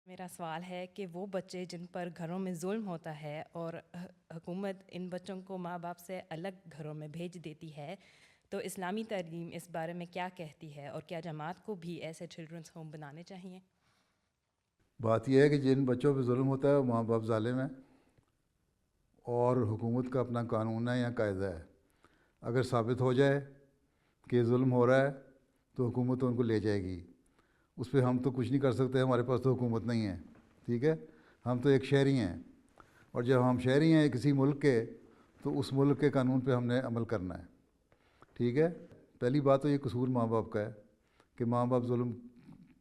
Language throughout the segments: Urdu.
میرا سوال ہے کہ وہ بچے جن پر گھروں میں ظلم ہوتا ہے اور حکومت ان بچوں کو ماں باپ سے الگ گھروں میں بھیج دیتی ہے، تو اسلامی تعلیم اس بارے میں کیا کہتی ہے، اور کیا جماعت کو بھی ایسے چلڈرنس ہوم بنانے چاہیے؟ بات یہ ہے کہ جن بچوں پہ ظلم ہوتا ہے وہ ماں باپ ظالم ہیں، اور حکومت کا اپنا قانون ہے یا قاعدہ ہے. اگر ثابت ہو جائے کہ ظلم ہو رہا ہے تو حکومت تو ان کو لے جائے گی. اس پہ ہم تو کچھ نہیں کر سکتے، ہمارے پاس تو حکومت نہیں ہے. ٹھیک ہے، ہم تو ایک شہری ہیں، اور جب ہم شہری ہیں کسی ملک کے تو اس ملک کے قانون پہ ہم نے عمل کرنا ہے. ٹھیک ہے، پہلی بات تو یہ قصور ماں باپ کا ہے کہ ماں باپ ظلم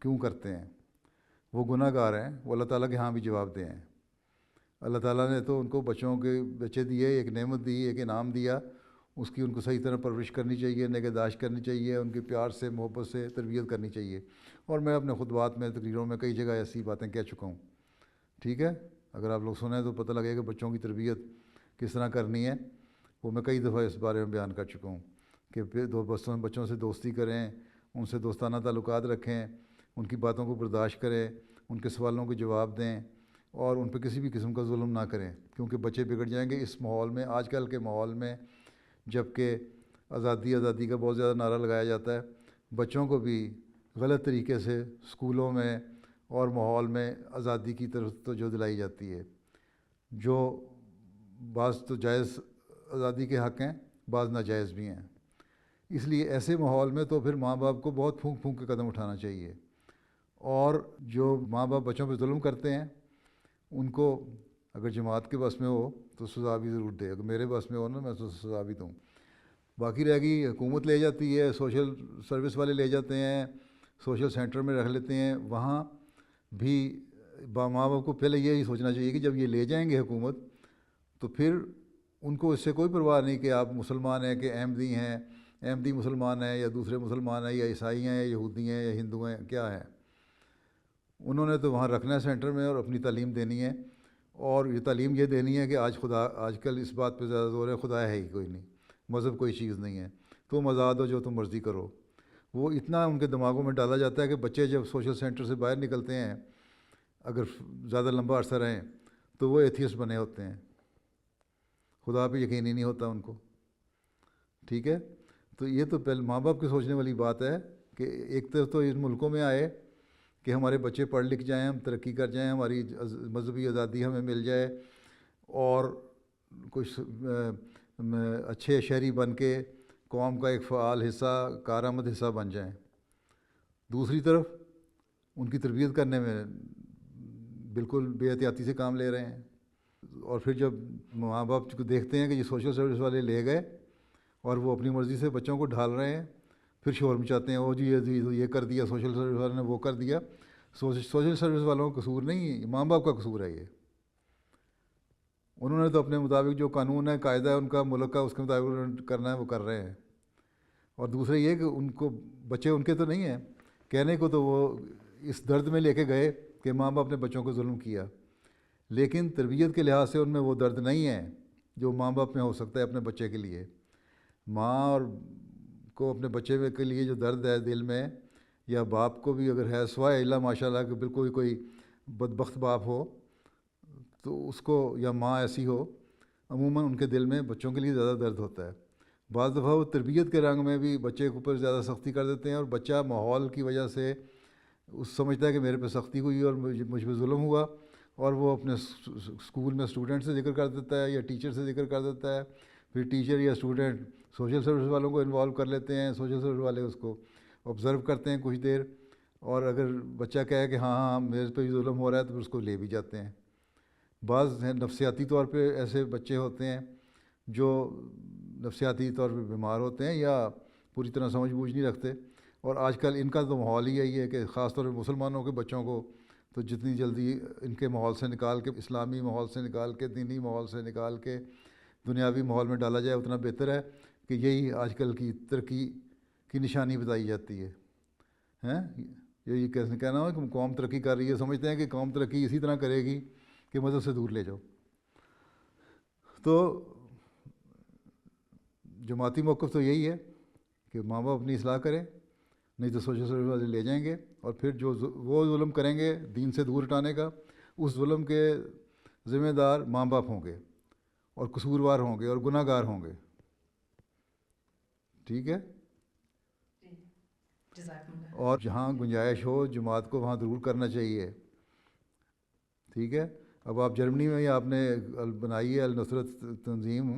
کیوں کرتے ہیں. وہ گناہ گار ہیں، وہ اللہ تعالیٰ کے ہاں بھی جواب دیں ہیں. اللہ تعالیٰ نے تو ان کو بچوں کے بچے دیے، ایک نعمت دی، ایک انعام دیا. اس کی ان کو صحیح طرح پرورش کرنی چاہیے، نگہداشت کرنی چاہیے، ان کے پیار سے محبت سے تربیت کرنی چاہیے. اور میں اپنے خطبات میں تقریروں میں کئی جگہ ایسی باتیں کہہ چکا ہوں. ٹھیک ہے، اگر آپ لوگ سنیں تو پتہ لگے کہ بچوں کی تربیت کس طرح کرنی ہے. وہ میں کئی دفعہ اس بارے میں بیان کر چکا ہوں کہ پھر بچوں سے دوستی کریں، ان سے دوستانہ تعلقات رکھیں، ان کی باتوں کو برداشت کریں، ان کے سوالوں کے جواب دیں، اور ان پہ کسی بھی قسم کا ظلم نہ کریں. کیونکہ بچے بگڑ جائیں گے اس ماحول میں، آج کل کے ماحول میں جب کہ آزادی آزادی کا بہت زیادہ نعرہ لگایا جاتا ہے. بچوں کو بھی غلط طریقے سے اسکولوں میں اور ماحول میں آزادی کی طرف توجہ دلائی جاتی ہے، جو بعض تو جائز آزادی کے حق ہیں، بعض ناجائز بھی ہیں. اس لیے ایسے ماحول میں تو پھر ماں باپ کو بہت پھونک پھونک کے قدم اٹھانا چاہیے. اور جو ماں باپ بچوں پہ ظلم کرتے ہیں ان کو اگر جماعت کے بس میں ہو تو سزا بھی ضرور دے. اگر میرے بس میں ہو نا میں تو سزا بھی دوں. باقی رہ گئی حکومت لے جاتی ہے، سوشل سروس والے لے جاتے ہیں، سوشل سینٹر میں رکھ لیتے ہیں. وہاں بھی ماں باپ کو پہلے یہی سوچنا چاہیے کہ جب یہ لے جائیں گے حکومت تو پھر ان کو اس سے کوئی پرواہ نہیں کہ آپ مسلمان ہیں کہ احمدی ہیں، احمدی مسلمان ہیں یا دوسرے مسلمان ہیں یا عیسائی ہیں یا یہودی ہیں یا ہندو ہیں، کیا ہیں. انہوں نے تو وہاں رکھنا ہے سینٹر میں اور اپنی تعلیم دینی ہے. اور یہ تعلیم یہ دینی ہے کہ آج کل اس بات پہ زیادہ زور ہے خدا ہے ہی کوئی نہیں، مذہب کوئی چیز نہیں ہے، تم آزاد ہو جو تم مرضی کرو. وہ اتنا ان کے دماغوں میں ڈالا جاتا ہے کہ بچے جب سوشل سینٹر سے باہر نکلتے ہیں اگر زیادہ لمبا عرصہ رہیں تو وہ ایتھیسٹ بنے ہوتے ہیں، خدا پہ یقین ہی نہیں ہوتا ان کو. ٹھیک ہے، تو یہ تو پہلے ماں باپ کے سوچنے والی بات ہے کہ ایک طرف تو ان ملکوں میں آئے کہ ہمارے بچے پڑھ لکھ جائیں، ہم ترقی کر جائیں، ہماری مذہبی آزادی ہمیں مل جائے اور کچھ اچھے شہری بن کے قوم کا ایک فعال حصہ، کارآمد حصہ بن جائیں. دوسری طرف ان کی تربیت کرنے میں بالکل بے احتیاطی سے کام لے رہے ہیں. اور پھر جب ماں باپ کو دیکھتے ہیں کہ یہ سوشل سروس والے لے گئے اور وہ اپنی مرضی سے بچوں کو ڈھال رہے ہیں، پھر شور مچاتے ہیں، او جی یہ کر دیا سوشل سروس والوں نے، وہ کر دیا. سوشل سروس والوں کا قصور نہیں، ماں باپ کا قصور ہے. یہ انہوں نے تو اپنے مطابق جو قانون ہے، قاعدہ ہے ان کا ملک کا، اس کے مطابق کرنا ہے، وہ کر رہے ہیں. اور دوسرے یہ کہ ان کو بچے ان کے تو نہیں ہیں، کہنے کو تو وہ اس درد میں لے کے گئے کہ ماں باپ نے بچوں کو ظلم کیا، لیکن تربیت کے لحاظ سے ان میں وہ درد نہیں ہے جو ماں باپ میں ہو سکتا ہے اپنے بچے کے لیے. ماں اور کو اپنے بچے کے لیے جو درد ہے دل میں، یا باپ کو بھی اگر ہے، سوائے اللہ ماشاء اللہ کہ بالکل کوئی بدبخت باپ ہو تو اس کو، یا ماں ایسی ہو، عموماً ان کے دل میں بچوں کے لیے زیادہ درد ہوتا ہے. بعض دفعہ وہ تربیت کے رنگ میں بھی بچے کے اوپر زیادہ سختی کر دیتے ہیں، اور بچہ ماحول کی وجہ سے سمجھتا ہے کہ میرے پہ سختی ہوئی اور مجھ پہ ظلم ہوا، اور وہ اپنے اسکول میں اسٹوڈنٹ سے ذکر کر دیتا ہے یا ٹیچر سے ذکر کر دیتا ہے. پھر ٹیچر یا اسٹوڈنٹ سوشل سروس والوں کو انوالو کر لیتے ہیں، سوشل سروس والے اس کو آبزرو کرتے ہیں کچھ دیر، اور اگر بچہ کہے کہ ہاں ہاں میرے پہ بھی ظلم ہو رہا ہے تو پھر اس کو لے بھی جاتے ہیں. بعض ہیں نفسیاتی طور پہ ایسے بچے ہوتے ہیں جو نفسیاتی طور پہ بیمار ہوتے ہیں یا پوری طرح سمجھ بوجھ نہیں رکھتے. اور آج کل ان کا تو ماحول ہی یہی ہے کہ خاص طور پہ مسلمانوں کے بچوں کو تو جتنی جلدی ان کے ماحول سے نکال کے، اسلامی ماحول سے نکال کے، دینی ماحول سے نکال کے دنیاوی ماحول میں ڈالا جائے اتنا بہتر ہے. کہ یہی آج کل کی ترقی کی نشانی بتائی جاتی ہے. ہیں یہی کیسے کہنا ہو کہ قوم ترقی کر رہی ہے، سمجھتے ہیں کہ قوم ترقی اسی طرح کرے گی کہ مذہب سے دور لے جاؤ. تو جماعتی موقف تو یہی ہے کہ ماں باپ اپنی اصلاح کریں نہیں تو سوشل سروس والے لے جائیں گے، اور پھر جو وہ ظلم کریں گے دین سے دور ہٹانے کا، اس ظلم کے ذمہ دار ماں باپ ہوں گے اور قصوروار ہوں گے اور گناہ گار ہوں گے. ٹھیک ہے. جزاکم اللہ. اور جہاں گنجائش ہو جماعت کو وہاں ضرور کرنا چاہیے. ٹھیک ہے. اب آپ جرمنی میں آپ نے بنائی ہے النصرت تنظیم،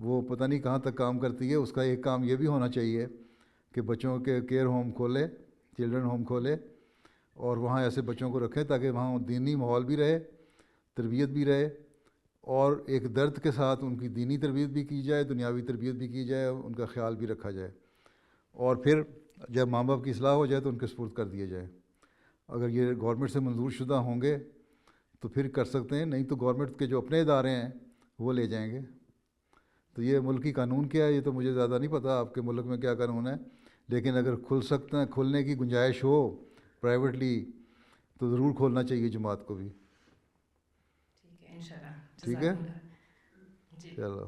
وہ پتہ نہیں کہاں تک کام کرتی ہے. اس کا ایک کام یہ بھی ہونا چاہیے کہ بچوں کے کیئر ہوم کھولے، چلڈرن ہوم کھولے، اور وہاں ایسے بچوں کو رکھیں تاکہ وہاں دینی ماحول بھی رہے، تربیت بھی رہے، اور ایک درد کے ساتھ ان کی دینی تربیت بھی کی جائے، دنیاوی تربیت بھی کی جائے، ان کا خیال بھی رکھا جائے، اور پھر جب ماں باپ کی اصلاح ہو جائے تو ان کے سپرد کر دیے جائے. اگر یہ گورنمنٹ سے منظور شدہ ہوں گے تو پھر کر سکتے ہیں، نہیں تو گورنمنٹ کے جو اپنے ادارے ہیں وہ لے جائیں گے. تو یہ ملکی قانون کیا ہے یہ تو مجھے زیادہ نہیں پتہ آپ کے ملک میں کیا قانون ہے، لیکن اگر کھل سکتے ہیں، کھلنے کی گنجائش ہو پرائیویٹلی تو ضرور کھولنا چاہیے جماعت کو بھی. ٹھیک ہے انشاءاللہ. ٹھیک ہے. جزاکم اللہ. جی. چلو.